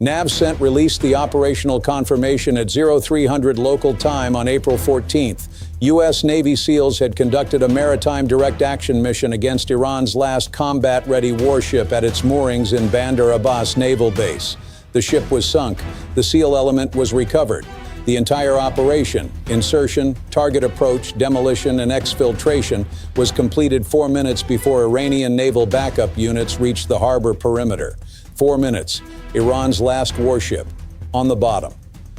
NAVCENT released the operational confirmation at 0300 local time on April 14th. U.S. Navy SEALs had conducted a maritime direct action mission against Iran's last combat-ready warship at its moorings in Bandar Abbas naval base. The ship was sunk. The SEAL element was recovered. The entire operation, insertion, target approach, demolition, and exfiltration, was completed 4 minutes before Iranian naval backup units reached the harbor perimeter. 4 minutes. Iran's last warship. On the bottom.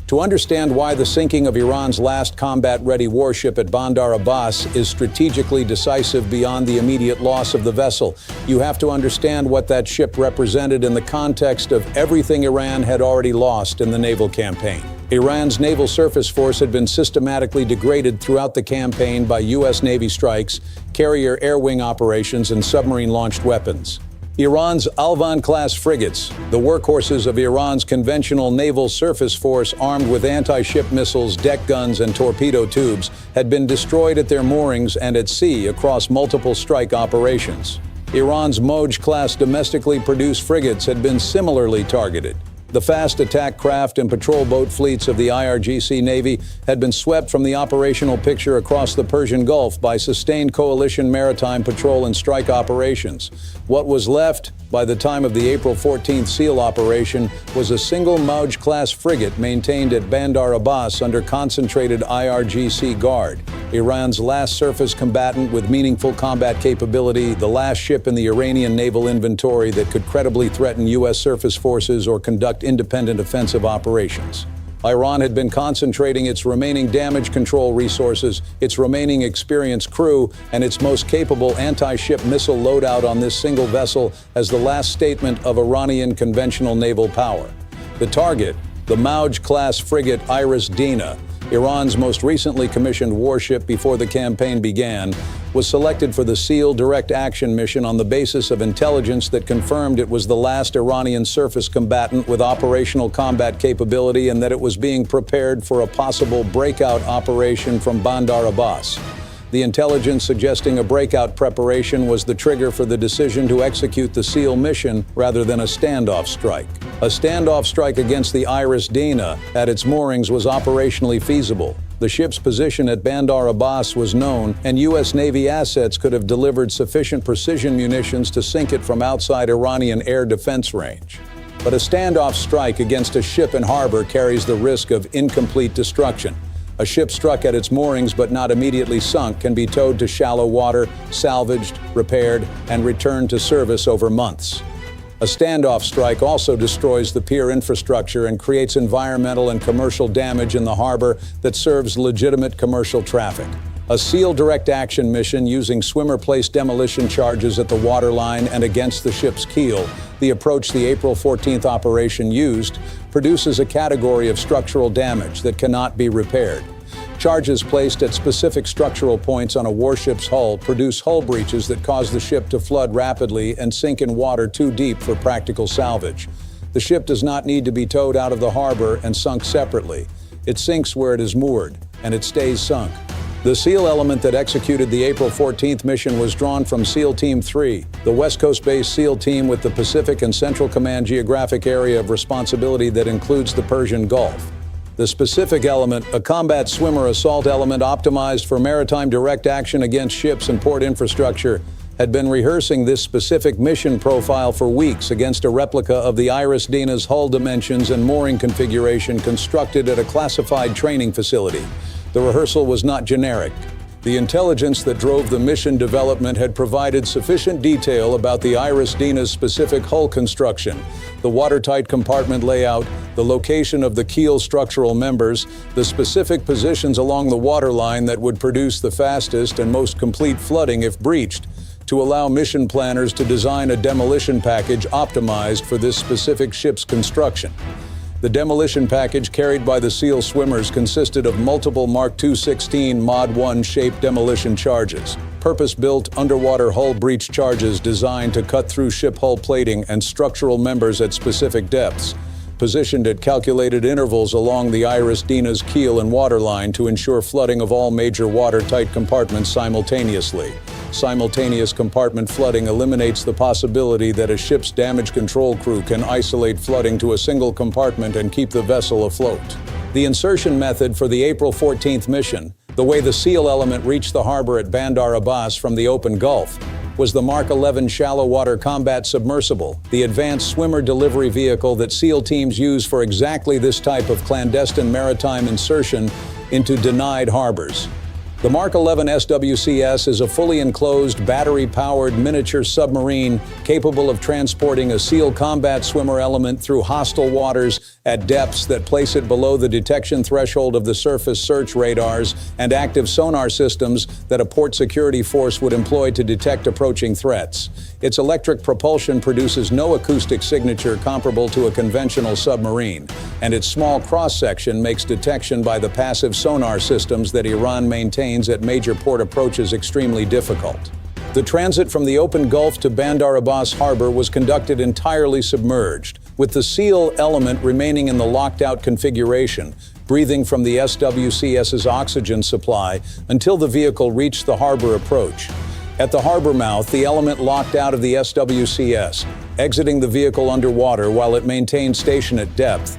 To understand why the sinking of Iran's last combat-ready warship at Bandar Abbas is strategically decisive beyond the immediate loss of the vessel, you have to understand what that ship represented in the context of everything Iran had already lost in the naval campaign. Iran's naval surface force had been systematically degraded throughout the campaign by U.S. Navy strikes, carrier air-wing operations, and submarine-launched weapons. Iran's Alvan-class frigates, the workhorses of Iran's conventional naval surface force armed with anti-ship missiles, deck guns, and torpedo tubes, had been destroyed at their moorings and at sea across multiple strike operations. Iran's Moudge-class domestically produced frigates had been similarly targeted. The fast attack craft and patrol boat fleets of the IRGC Navy had been swept from the operational picture across the Persian Gulf by sustained coalition maritime patrol and strike operations. What was left, by the time of the April 14th SEAL operation, was a single Moudge-class frigate maintained at Bandar Abbas under concentrated IRGC guard. Iran's last surface combatant with meaningful combat capability, the last ship in the Iranian naval inventory that could credibly threaten U.S. surface forces or conduct independent offensive operations. Iran had been concentrating its remaining damage control resources, its remaining experienced crew, and its most capable anti-ship missile loadout on this single vessel as the last statement of Iranian conventional naval power. The target, the Moudge-class frigate IRIS Dena, Iran's most recently commissioned warship before the campaign began, was selected for the SEAL direct action mission on the basis of intelligence that confirmed it was the last Iranian surface combatant with operational combat capability and that it was being prepared for a possible breakout operation from Bandar Abbas. The intelligence suggesting a breakout preparation was the trigger for the decision to execute the SEAL mission rather than a standoff strike. A standoff strike against the IRIS Dena at its moorings was operationally feasible. The ship's position at Bandar Abbas was known, and U.S. Navy assets could have delivered sufficient precision munitions to sink it from outside Iranian air defense range. But a standoff strike against a ship in harbor carries the risk of incomplete destruction. A ship struck at its moorings but not immediately sunk can be towed to shallow water, salvaged, repaired, and returned to service over months. A standoff strike also destroys the pier infrastructure and creates environmental and commercial damage in the harbor that serves legitimate commercial traffic. A SEAL direct action mission using swimmer-placed demolition charges at the waterline and against the ship's keel, the approach the April 14th operation used, produces a category of structural damage that cannot be repaired. Charges placed at specific structural points on a warship's hull produce hull breaches that cause the ship to flood rapidly and sink in water too deep for practical salvage. The ship does not need to be towed out of the harbor and sunk separately. It sinks where it is moored, and it stays sunk. The SEAL element that executed the April 14th mission was drawn from SEAL Team 3, the West Coast-based SEAL team with the Pacific and Central Command geographic area of responsibility that includes the Persian Gulf. The specific element, a combat swimmer assault element optimized for maritime direct action against ships and port infrastructure, had been rehearsing this specific mission profile for weeks against a replica of the IRIS Dena's hull dimensions and mooring configuration constructed at a classified training facility. The rehearsal was not generic. The intelligence that drove the mission development had provided sufficient detail about the IRIS Dena's specific hull construction, the watertight compartment layout, the location of the keel structural members, the specific positions along the waterline that would produce the fastest and most complete flooding if breached, to allow mission planners to design a demolition package optimized for this specific ship's construction. The demolition package carried by the SEAL swimmers consisted of multiple Mark II 16 Mod 1 shaped demolition charges, purpose-built underwater hull breach charges designed to cut through ship hull plating and structural members at specific depths, positioned at calculated intervals along the IRIS Dena's keel and waterline to ensure flooding of all major watertight compartments simultaneously. Simultaneous compartment flooding eliminates the possibility that a ship's damage control crew can isolate flooding to a single compartment and keep the vessel afloat. The insertion method for the April 14th mission, the way the SEAL element reached the harbor at Bandar Abbas from the open Gulf, was the Mark 11 Shallow Water Combat Submersible, the advanced swimmer delivery vehicle that SEAL teams use for exactly this type of clandestine maritime insertion into denied harbors. The Mark 11 SWCS is a fully enclosed, battery-powered miniature submarine capable of transporting a SEAL combat swimmer element through hostile waters at depths that place it below the detection threshold of the surface search radars and active sonar systems that a port security force would employ to detect approaching threats. Its electric propulsion produces no acoustic signature comparable to a conventional submarine, and its small cross-section makes detection by the passive sonar systems that Iran maintains at major port approaches extremely difficult. The transit from the open Gulf to Bandar Abbas harbor was conducted entirely submerged, with the SEAL element remaining in the locked-out configuration, breathing from the SWCS's oxygen supply until the vehicle reached the harbor approach. At the harbor mouth, the element locked out of the SWCS, exiting the vehicle underwater while it maintained station at depth,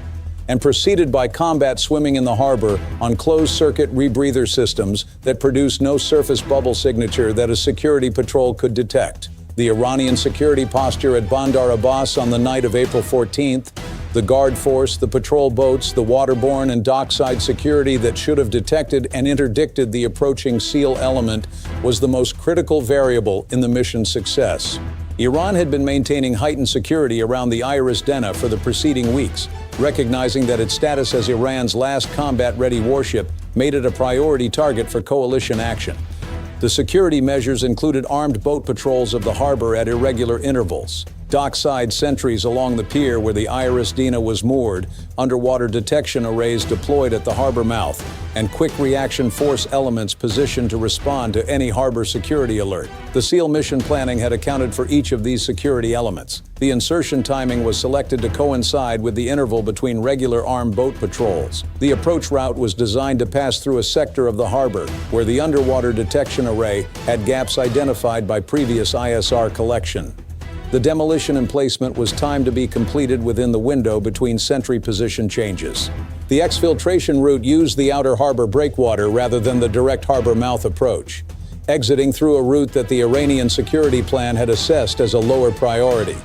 and proceeded by combat swimming in the harbor on closed-circuit rebreather systems that produce no surface bubble signature that a security patrol could detect. The Iranian security posture at Bandar Abbas on the night of April 14th, the guard force, the patrol boats, the waterborne and dockside security that should have detected and interdicted the approaching SEAL element was the most critical variable in the mission's success. Iran had been maintaining heightened security around the IRIS Dena for the preceding weeks, recognizing that its status as Iran's last combat-ready warship made it a priority target for coalition action. The security measures included armed boat patrols of the harbor at irregular intervals, dockside sentries along the pier where the IRIS Dena was moored, underwater detection arrays deployed at the harbor mouth, and quick reaction force elements positioned to respond to any harbor security alert. The SEAL mission planning had accounted for each of these security elements. The insertion timing was selected to coincide with the interval between regular armed boat patrols. The approach route was designed to pass through a sector of the harbor where the underwater detection array had gaps identified by previous ISR collection. The demolition emplacement was timed to be completed within the window between sentry position changes. The exfiltration route used the outer harbor breakwater rather than the direct harbor mouth approach, exiting through a route that the Iranian security plan had assessed as a lower priority.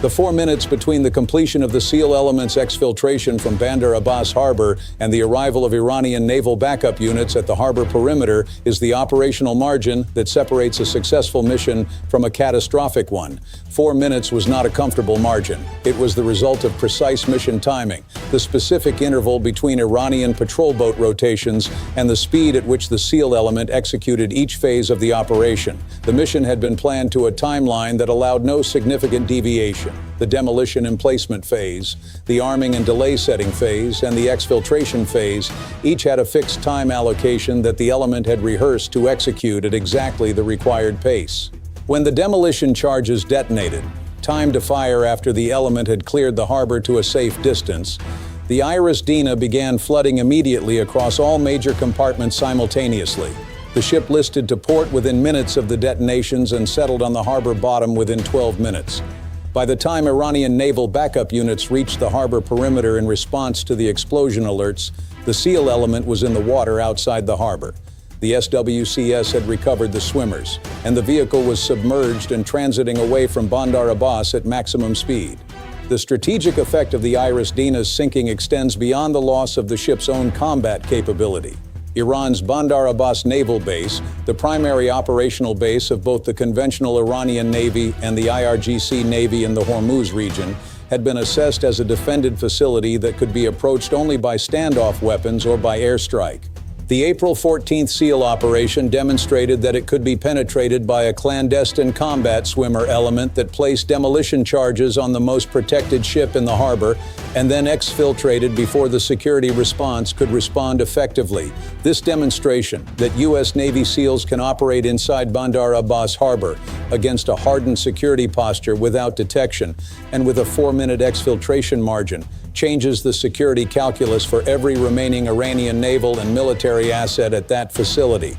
The 4 minutes between the completion of the SEAL element's exfiltration from Bandar Abbas harbor and the arrival of Iranian naval backup units at the harbor perimeter is the operational margin that separates a successful mission from a catastrophic one. 4 minutes was not a comfortable margin. It was the result of precise mission timing, the specific interval between Iranian patrol boat rotations, and the speed at which the SEAL element executed each phase of the operation. The mission had been planned to a timeline that allowed no significant deviation. The demolition emplacement phase, the arming and delay setting phase, and the exfiltration phase each had a fixed time allocation that the element had rehearsed to execute at exactly the required pace. When the demolition charges detonated, timed to fire after the element had cleared the harbor to a safe distance, the IRIS Dena began flooding immediately across all major compartments simultaneously. The ship listed to port within minutes of the detonations and settled on the harbor bottom within 12 minutes. By the time Iranian naval backup units reached the harbor perimeter in response to the explosion alerts, the SEAL element was in the water outside the harbor. The SWCS had recovered the swimmers, and the vehicle was submerged and transiting away from Bandar Abbas at maximum speed. The strategic effect of the IRIS Dena's sinking extends beyond the loss of the ship's own combat capability. Iran's Bandar Abbas naval base, the primary operational base of both the conventional Iranian Navy and the IRGC Navy in the Hormuz region, had been assessed as a defended facility that could be approached only by standoff weapons or by airstrike. The April 14th SEAL operation demonstrated that it could be penetrated by a clandestine combat swimmer element that placed demolition charges on the most protected ship in the harbor and then exfiltrated before the security response could respond effectively. This demonstration that U.S. Navy SEALs can operate inside Bandar Abbas harbor against a hardened security posture without detection and with a 4-minute exfiltration margin changes the security calculus for every remaining Iranian naval and military asset at that facility.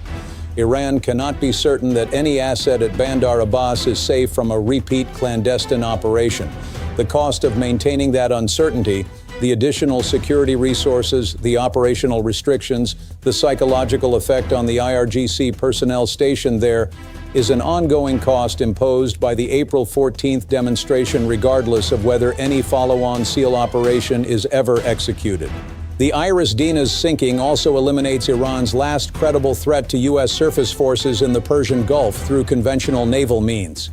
Iran cannot be certain that any asset at Bandar Abbas is safe from a repeat clandestine operation. The cost of maintaining that uncertainty, the additional security resources, the operational restrictions, the psychological effect on the IRGC personnel stationed there, is an ongoing cost imposed by the April 14th demonstration regardless of whether any follow-on SEAL operation is ever executed. The IRIS Dena's sinking also eliminates Iran's last credible threat to U.S. surface forces in the Persian Gulf through conventional naval means.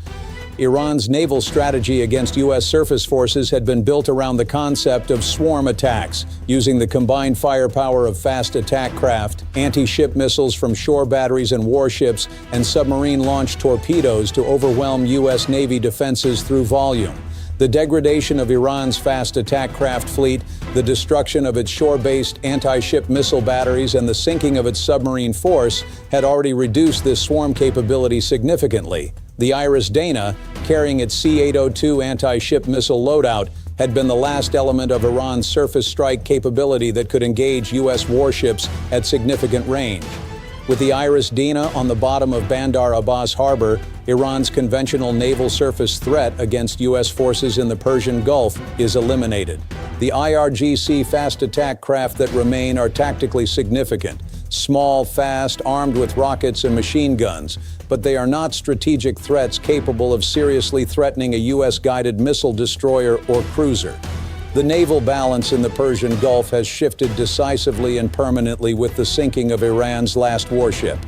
Iran's naval strategy against U.S. surface forces had been built around the concept of swarm attacks, using the combined firepower of fast attack craft, anti-ship missiles from shore batteries and warships, and submarine-launched torpedoes to overwhelm U.S. Navy defenses through volume. The degradation of Iran's fast attack craft fleet, the destruction of its shore-based anti-ship missile batteries, and the sinking of its submarine force had already reduced this swarm capability significantly. The IRIS Dena, carrying its C-802 anti-ship missile loadout, had been the last element of Iran's surface strike capability that could engage U.S. warships at significant range. With the IRIS Dena on the bottom of Bandar Abbas harbor, Iran's conventional naval surface threat against U.S. forces in the Persian Gulf is eliminated. The IRGC fast attack craft that remain are tactically significant. Small, fast, armed with rockets and machine guns, but they are not strategic threats capable of seriously threatening a U.S.-guided missile destroyer or cruiser. The naval balance in the Persian Gulf has shifted decisively and permanently with the sinking of Iran's last warship.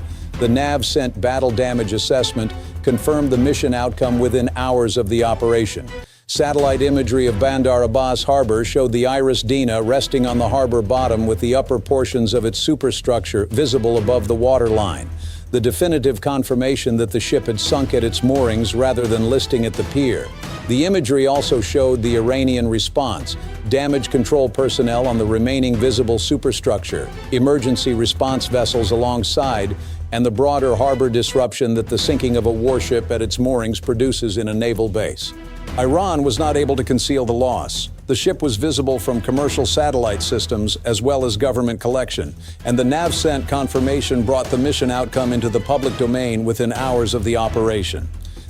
The NAVCENT battle damage assessment confirmed the mission outcome within hours of the operation. Satellite imagery of Bandar Abbas harbor showed the IRIS Dena resting on the harbor bottom with the upper portions of its superstructure visible above the waterline. The definitive confirmation that the ship had sunk at its moorings rather than listing at the pier. The imagery also showed the Iranian response, damage control personnel on the remaining visible superstructure, emergency response vessels alongside, and the broader harbor disruption that the sinking of a warship at its moorings produces in a naval base. Iran was not able to conceal the loss. The ship was visible from commercial satellite systems as well as government collection, and the NAVCENT confirmation brought the mission outcome into the public domain within hours of the operation.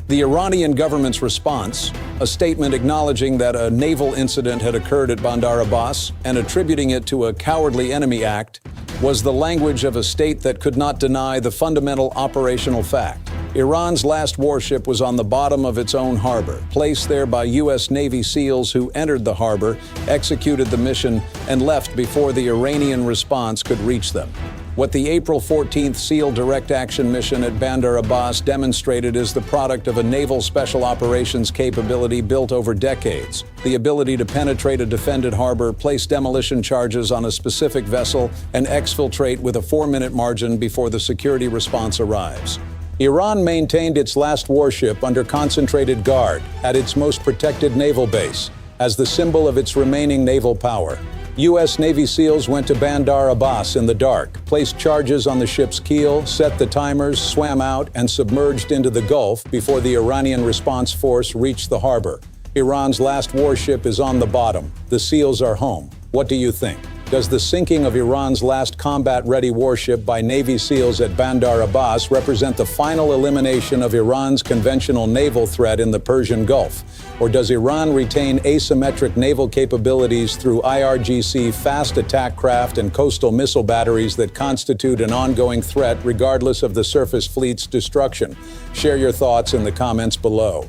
The Iranian government's response, a statement acknowledging that a naval incident had occurred at Bandar Abbas and attributing it to a cowardly enemy act, was the language of a state that could not deny the fundamental operational fact. Iran's last warship was on the bottom of its own harbor, placed there by U.S. Navy SEALs who entered the harbor, executed the mission, and left before the Iranian response could reach them. What the April 14th SEAL direct action mission at Bandar Abbas demonstrated is the product of a naval special operations capability built over decades. The ability to penetrate a defended harbor, place demolition charges on a specific vessel, and exfiltrate with a 4-minute margin before the security response arrives. Iran maintained its last warship under concentrated guard at its most protected naval base as the symbol of its remaining naval power. U.S. Navy SEALs went to Bandar Abbas in the dark, placed charges on the ship's keel, set the timers, swam out, and submerged into the Gulf before the Iranian response force reached the harbor. Iran's last warship is on the bottom. The SEALs are home. What do you think? Does the sinking of Iran's last combat-ready warship by Navy SEALs at Bandar Abbas represent the final elimination of Iran's conventional naval threat in the Persian Gulf? Or does Iran retain asymmetric naval capabilities through IRGC fast attack craft and coastal missile batteries that constitute an ongoing threat regardless of the surface fleet's destruction? Share your thoughts in the comments below.